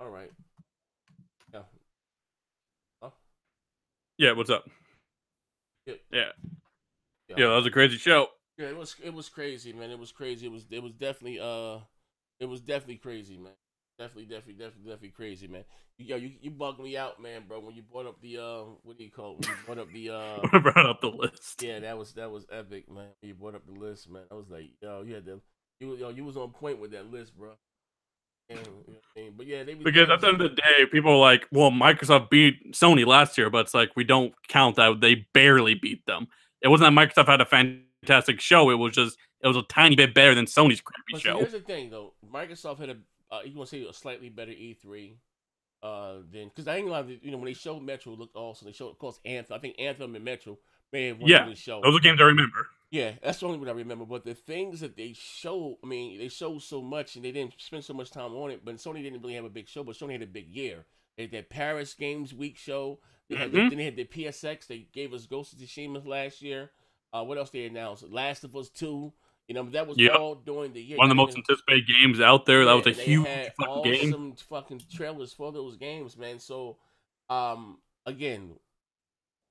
All right. Yeah. Oh, Yeah, what's up? yeah. Yeah. Yeah. Yeah, that Hold was on. a crazy show. Yeah, it was crazy, man. It was crazy. It was definitely crazy, man. Definitely crazy, man. You bugged me out, man, bro. When you brought up the what do you call it? When you brought up the I brought up the list. yeah, that was epic, man. When you brought up the list, man. I was like, yo, you had them. You was on point with that list, bro. And, you know what I mean? But yeah, they be Because throwing at the this. end of the day, people are like, well, Microsoft beat Sony last year, but it's like, we don't count that. They barely beat them. It wasn't that Microsoft had a fantastic show. It was just, it was a tiny bit better than Sony's crappy But see, show. here's the thing, though. Microsoft had you want to say a slightly better E3 than because I ain't gonna lie, when they showed Metro, looked awesome. They showed, of course, Anthem. I think Anthem and Metro may have won for Yeah, the show. those are games I remember. Yeah, that's the only one I remember. But the things that they showed, I mean, they showed so much and they didn't spend so much time on it. But Sony didn't really have a big show, but Sony had a big year. They had that Paris Games Week show. Mm-hmm. Then they had the PSX. They gave us Ghost of Tsushima last year. What else they announced? Last of Us 2. That was Yep. all during the year. One of the most anticipated games out there. That Yeah, was a and they huge had fucking game. awesome fucking trailers for those games, man. So, again,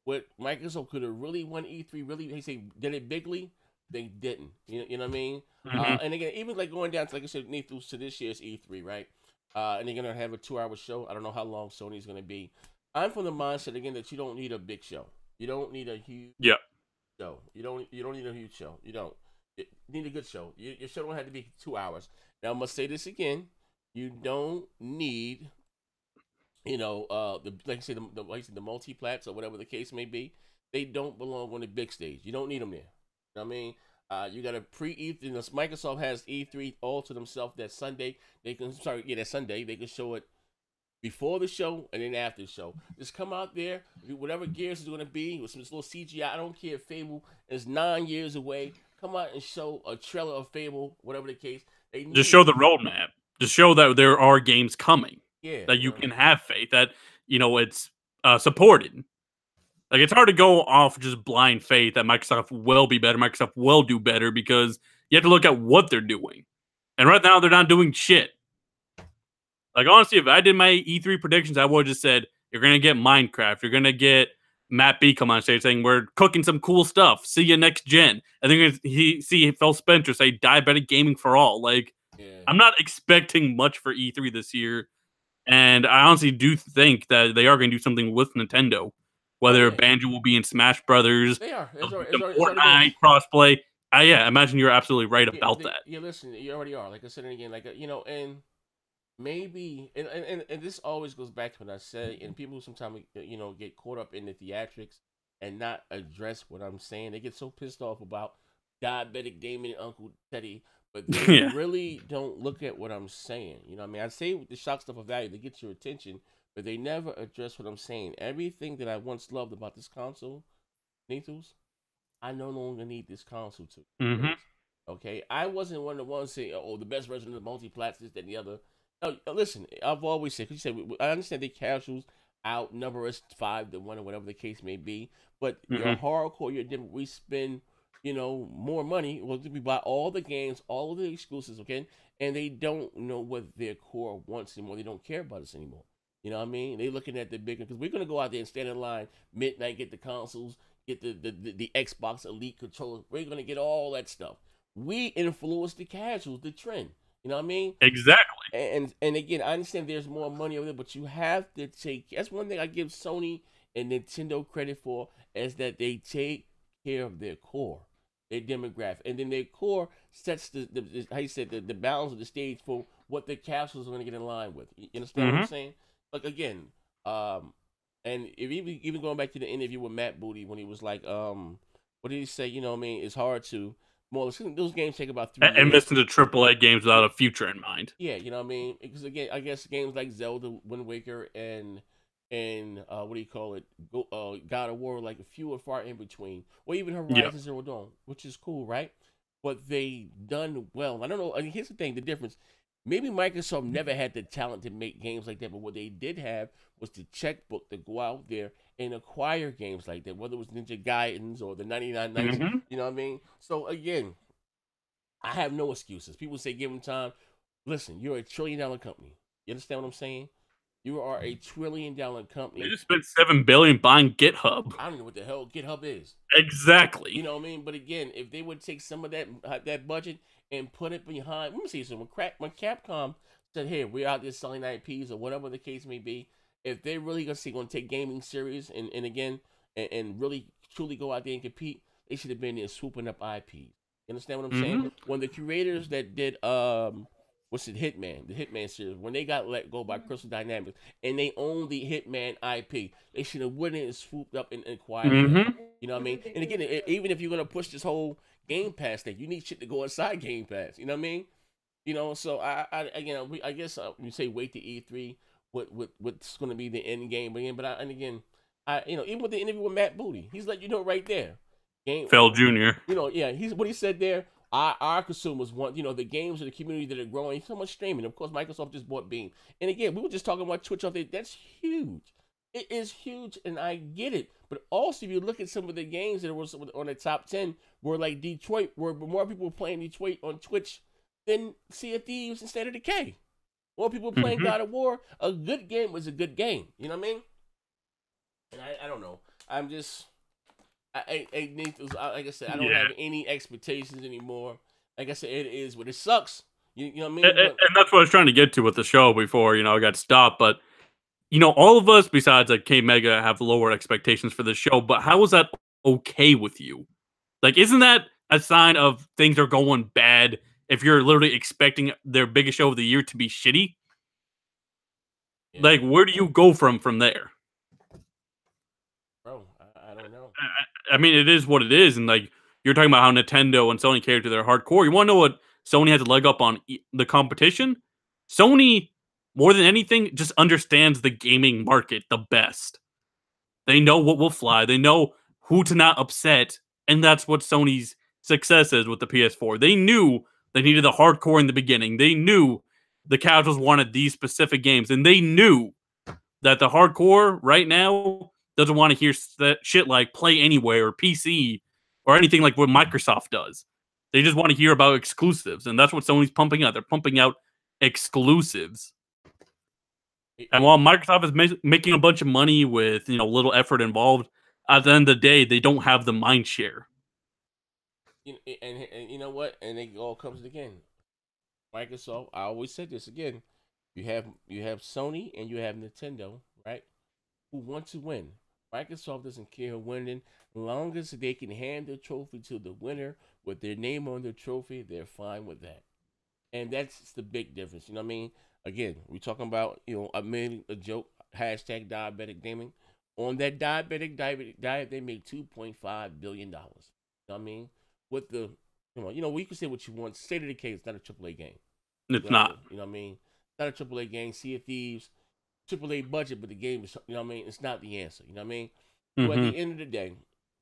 what Microsoft could have really won E3, really, they say did it bigly, they didn't. You know what I mean? Mm-hmm. And again, even like going down to, like I said, through to this year's E3, right? And they're gonna have a 2-hour show. I don't know how long Sony's gonna be. I'm from the mindset again that you don't need a big show. You don't need a huge Yeah. show. You don't need a huge show. You don't. You need a good show. Your show don't have to be 2 hours. Now I must say this again. You don't need, like I said, the multi-plats or whatever the case may be. They don't belong on the big stage. You don't need them there. You know what I mean? You got to pre-E3. Microsoft has E3 all to themselves that Sunday. That Sunday they can show it before the show and then after the show. Just come out there, whatever Gears is going to be, with some little CGI. I don't care if Fable is 9 years away. Come out and show a trailer of Fable, whatever the case. They Just need, show the roadmap. Just show that there are games coming. yeah, That you can have faith. That, it's supported. Like, it's hard to go off just blind faith that Microsoft will be better, Microsoft will do better, because you have to look at what they're doing. And right now, they're not doing shit. Like, honestly, if I did my E3 predictions, I would have just said, you're going to get Minecraft. You're going to get Matt B come on stage saying, we're cooking some cool stuff. See you next gen. I think see Phil Spencer say, diabetic gaming for all. Like, yeah. I'm not expecting much for E3 this year. And I honestly do think that they are going to do something with Nintendo. Whether Banjo will be in Smash Brothers, They are. It's Fortnite crossplay. Yeah, imagine you're absolutely right about that. Yeah, listen, you already are. Like I said, and again, and maybe, and this always goes back to what I said, and people sometimes, get caught up in the theatrics and not address what I'm saying. They get so pissed off about diabetic Damon and Uncle Teddy, but they Yeah. really don't look at what I'm saying. You know what I mean? I say the shock stuff of value to get your attention, but they never address what I'm saying. Everything that I once loved about this console, Nethos, I no longer need this console to. Mm-hmm. Okay, I wasn't one of the ones saying, "Oh, the best version of the multi-plats, this, that, and the other." No, listen, I've always said, because you said, I understand the casuals outnumber us 5-1 or whatever the case may be, but your hardcore, your different, we spend, more money. Well, we buy all the games, all of the exclusives, okay, and they don't know what their core wants anymore. They don't care about us anymore. You know what I mean? They're looking at the bigger, because we're gonna go out there and stand in line midnight, get the consoles, get the Xbox Elite controller. We're gonna get all that stuff. We influence the casuals, the trend. You know what I mean? Exactly. And again, I understand there's more money over there, but you have to take. That's one thing I give Sony and Nintendo credit for, is that they take care of their core, their demographic, and then their core sets the how you said the balance of the stage for what the capsules are going to get in line with. You understand what I'm saying? Like again, and if even going back to the interview with Matt Booty when he was like, what did he say? You know what I mean? It's hard to those games take about 3 years. Invest into AAA games without a future in mind. Yeah, you know what I mean? Because again, I guess games like Zelda, Wind Waker, and what do you call it? God of War, like a few and far in between, or even Horizon Zero Dawn, which is cool, right? But they done well. I don't know. I mean, here's the thing: the difference. Maybe Microsoft never had the talent to make games like that, but what they did have was the checkbook to go out there and acquire games like that, whether it was Ninja Gaidens or the 99 Nights. You know what I mean? So again, I have no excuses. People say give them time. Listen, you're a $1 trillion company. You understand what I'm saying? You are a $1 trillion company. They just spent $7 billion buying GitHub. I don't know what the hell GitHub is. Exactly. You know what I mean? But again, if they would take some of that budget and put it behind, let me see. So when Capcom said, "Hey, we're out there selling IPs or whatever the case may be," if they're really going to take gaming serious and again and really truly go out there and compete, they should have been there swooping up IPs. You understand what I'm saying? When the curators that did what's it, Hitman, the Hitman series, when they got let go by Crystal Dynamics and they own the Hitman IP, they should have went in and swooped up and acquired it. You know what I mean? And again, even if you're gonna push this whole Game Pass thing, you need shit to go inside Game Pass. You know what I mean? You know, so I guess you say wait to E3, what's gonna be the end game again? But again, even with the interview with Matt Booty, he's let you know right there. Phil Jr. You know, yeah, he's what he said there. Our consumers want, the games of the community that are growing. So much streaming. Of course, Microsoft just bought Beam. And again, we were just talking about Twitch out there. That's huge. It is huge, and I get it. But also, if you look at some of the games that were on the top 10, were like Detroit, where more people were playing Detroit on Twitch than Sea of Thieves and State of Decay. More people playing God of War. A good game was a good game. You know what I mean? And I don't know. I'm just... like I said, I don't have any expectations anymore. Like I said, it is what it sucks. You know what I mean? And that's what I was trying to get to with the show before, I got stopped. But, all of us besides like K-Mega have lower expectations for the show. But how is that okay with you? Like, isn't that a sign of things are going bad if you're literally expecting their biggest show of the year to be shitty? Yeah. Like, where do you go from there? Bro, I don't know. I mean, it is what it is, and like you're talking about how Nintendo and Sony cater to their hardcore. You want to know what Sony has a leg up on the competition? Sony, more than anything, just understands the gaming market the best. They know what will fly. They know who to not upset, and that's what Sony's success is with the PS4. They knew they needed the hardcore in the beginning. They knew the casuals wanted these specific games, and they knew that the hardcore right now doesn't want to hear shit like Play Anywhere or PC or anything like what Microsoft does. They just want to hear about exclusives, and that's what Sony's pumping out. They're pumping out exclusives. And while Microsoft is making a bunch of money with little effort involved, at the end of the day, they don't have the mind share. And you know what? And it all comes again. Microsoft. I always said this again. You have Sony and you have Nintendo, right? Who want to win. Microsoft doesn't care winning. As long as they can hand the trophy to the winner with their name on the trophy, they're fine with that. And that's the big difference. You know what I mean? Again, we're talking about, I made a joke, hashtag diabetic gaming. On that diabetic diet, they made $2.5 billion. You know what I mean? With the, we can say what you want. State of Decay is not a AAA game. It's not. You know what I mean? It's not a AAA game. Sea of Thieves, AAA budget, but the game is, you know what I mean? It's not the answer. You know what I mean? But at the end of the day,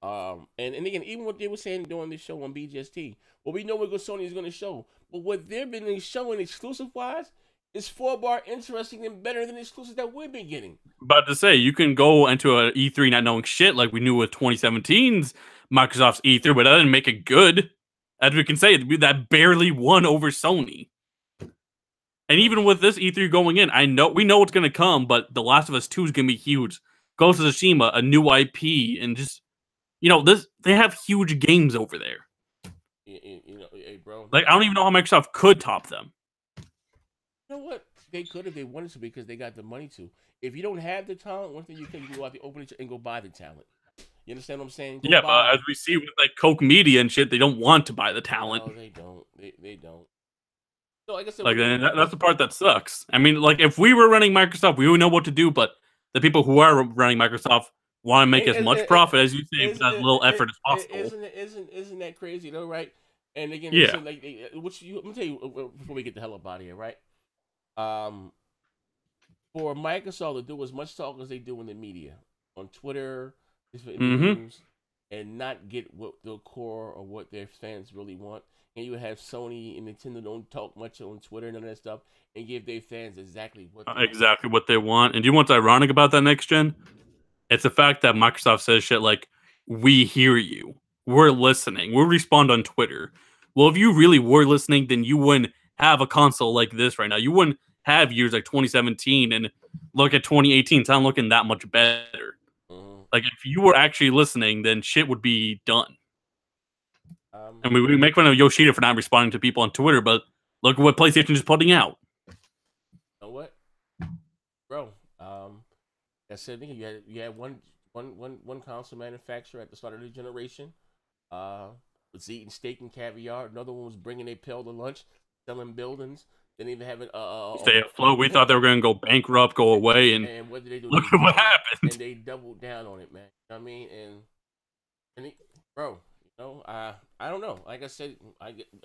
and again, even what they were saying during this show on BGST, well, we know what Sony is going to show, but what they've been showing exclusive-wise is far more interesting and better than the exclusives that we've been getting. About to say, you can go into an E3 not knowing shit like we knew with 2017's Microsoft's E3, but that didn't make it good. As we can say, that barely won over Sony. And even with this E3 going in, we know what's going to come, but The Last of Us 2 is going to be huge. Ghost of Tsushima, a new IP, and just, they have huge games over there. Hey, bro. Like, I don't even know how Microsoft could top them. You know what? They could if they wanted to because they got the money to. If you don't have the talent, one thing you can go out the opening and go buy the talent. You understand what I'm saying? Yeah, but as we see with like Coke Media and shit, they don't want to buy the talent. No, they don't. They don't. So like I said, that's the part that sucks. I mean, like if we were running Microsoft, we would know what to do. But the people who are running Microsoft want to make as much profit as you say with as little effort as possible. Isn't that crazy though? Right? And again, yeah. Let me tell you before we get the hell up out of here, right? For Microsoft to do as much talk as they do in the media on Twitter, news, and not get what the core or what their fans really want, and you have Sony and Nintendo don't talk much on Twitter and none of that stuff, and give their fans exactly what they want. And do you know what's ironic about that next gen? It's the fact that Microsoft says shit like, "We hear you, we're listening, we'll respond on Twitter." Well, if you really were listening, then you wouldn't have a console like this right now. You wouldn't have years like 2017 and look at 2018, it's not looking that much better. Like, if you were actually listening, then shit would be done. I mean, we make fun of Yoshida for not responding to people on Twitter, but look at what PlayStation is putting out. You know what, bro? I said, you had one console manufacturer at the start of the generation. Was eating steak and caviar. Another one was bringing a pail to lunch, selling buildings. Didn't even have it. Stay afloat. We thought they were going to go bankrupt, go away, and what did they do? Look at what happened. And they doubled down on it, man. You know what I mean? Bro, you know, I don't know. Like I said,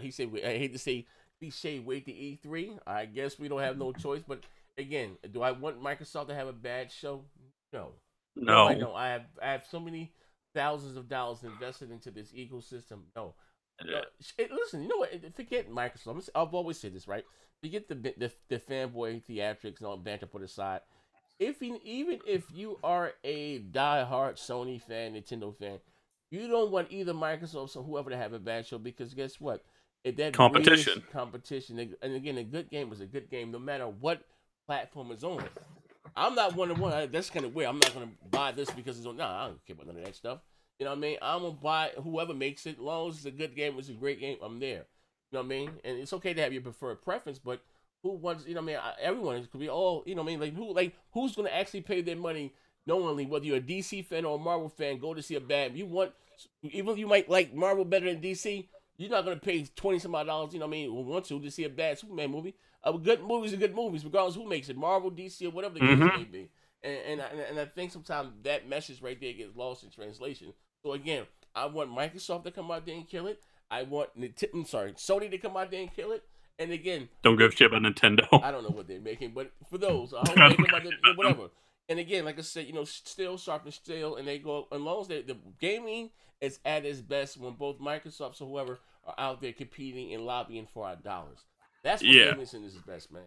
he said, I hate to say cliche, wait to E3. I guess we don't have no choice. But again, do I want Microsoft to have a bad show? No. No. I don't. I have so many thousands of dollars invested into this ecosystem. No. Listen, you know what? Forget Microsoft. I've always said this, right? Forget the fanboy theatrics and all banter put aside. Even if you are a diehard Sony fan, Nintendo fan, you don't want either Microsoft or whoever to have a bad show, because guess what? That competition. Competition. And again, a good game is a good game no matter what platform it's on. I'm not one. That's kind of weird. I'm not going to buy this because it's on. Nah, I don't care about none of that stuff. You know what I mean? I'm going to buy whoever makes it. As long as it's a good game, it's a great game, I'm there. You know what I mean? And it's okay to have your preferred preference, but who wants, you know what I mean? Everyone could be all, you know what I mean? Who's going to actually pay their money knowingly, whether you're a DC fan or a Marvel fan, go to see a bad, even if you might like Marvel better than DC, you're not going to pay 20 some odd dollars, you know what I mean, or want to see a bad Superman movie. Good movies are good movies, regardless of who makes it, Marvel, DC, or whatever the case may be. And I think sometimes that message right there gets lost in translation. So again, I want Microsoft to come out there and kill it. I want Sony to come out there and kill it. And again, don't give a shit about Nintendo. I don't know what they're making, but for those, I hope they come out there, whatever. And again, like I said, you know, still sharp and still, and they go, as long as the gaming is at its best when both Microsoft or whoever are out there competing and lobbying for our dollars. That's what gaming is best, man.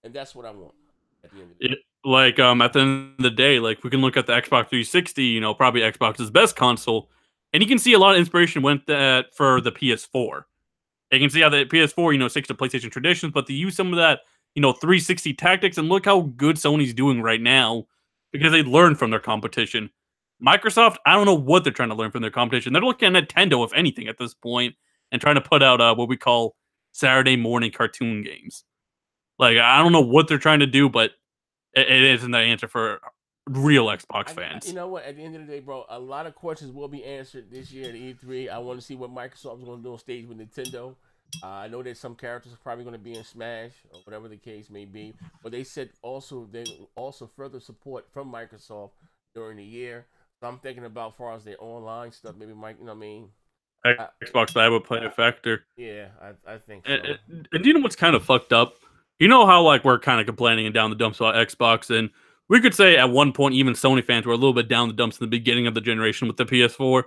And that's what I want at the end of the day. Like, at the end of the day, like, we can look at the Xbox 360, you know, probably Xbox's best console, and you can see a lot of inspiration went for the PS4. You can see how the PS4, you know, sticks to PlayStation traditions, but they use some of that, you know, 360 tactics, and look how good Sony's doing right now because they learned from their competition. Microsoft, I don't know what they're trying to learn from their competition. They're looking at Nintendo, if anything, at this point, and trying to put out what we call Saturday morning cartoon games. Like, I don't know what they're trying to do, but it isn't the answer for real Xbox fans. You know what? At the end of the day, bro, a lot of questions will be answered this year at E3. I want to see what Microsoft's going to do on stage with Nintendo. I know that some characters are probably going to be in Smash or whatever the case may be, but they said they also further support from Microsoft during the year. So I'm thinking about, as far as their online stuff, maybe Mike, you know what I mean? Xbox Live would play a factor. Yeah, I think so. And you know what's kind of fucked up? You know how, like, we're kind of complaining and down the dumps about Xbox, and we could say at one point even Sony fans were a little bit down the dumps in the beginning of the generation with the PS4,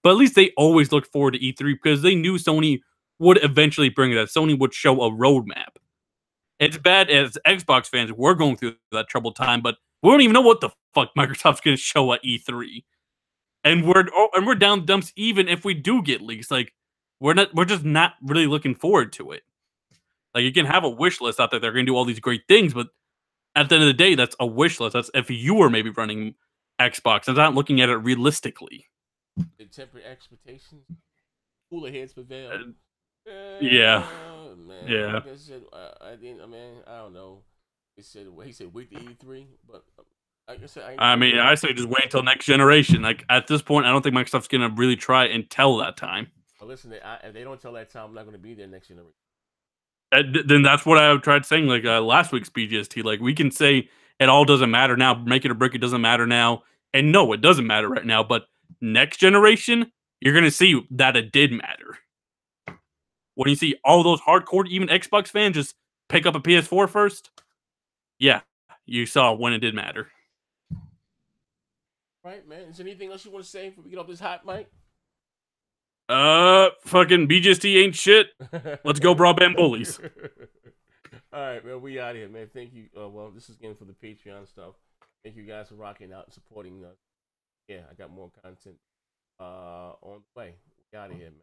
but at least they always looked forward to E3 because they knew Sony would eventually bring that. Sony would show a roadmap. It's bad as Xbox fans, we're going through that troubled time, but we don't even know what the fuck Microsoft's going to show at E3. And we're down the dumps even if we do get leaks. Like, we're just not really looking forward to it. Like, you can have a wish list out there. They're going to do all these great things, but at the end of the day, that's a wish list. That's if you were maybe running Xbox and not looking at it realistically. The tempered expectations, cooler heads prevail. Yeah. Man. Yeah. Like I said, I don't know. He said wait to E3, but like I said, I say just wait until next generation. Like, at this point, I don't think Microsoft's going to really try until that time. Well, listen, if they don't tell that time, I'm not going to be there next generation. Then that's what I tried saying, like, last week's BGST. Like, we can say it all doesn't matter now, make it or break it doesn't matter now, and no, it doesn't matter right now. But next generation, you're gonna see that it did matter. When you see all those hardcore, even Xbox fans, just pick up a PS4 first, yeah, you saw when it did matter. Right, man. Is there anything else you want to say before we get off this hot mic? Fucking BGST ain't shit. Let's go broadband bullies. All right, man. We out here, man. Thank you. Well, this is again for the Patreon stuff. Thank you guys for rocking out and supporting us. Yeah, I got more content on the way. We out of here, man.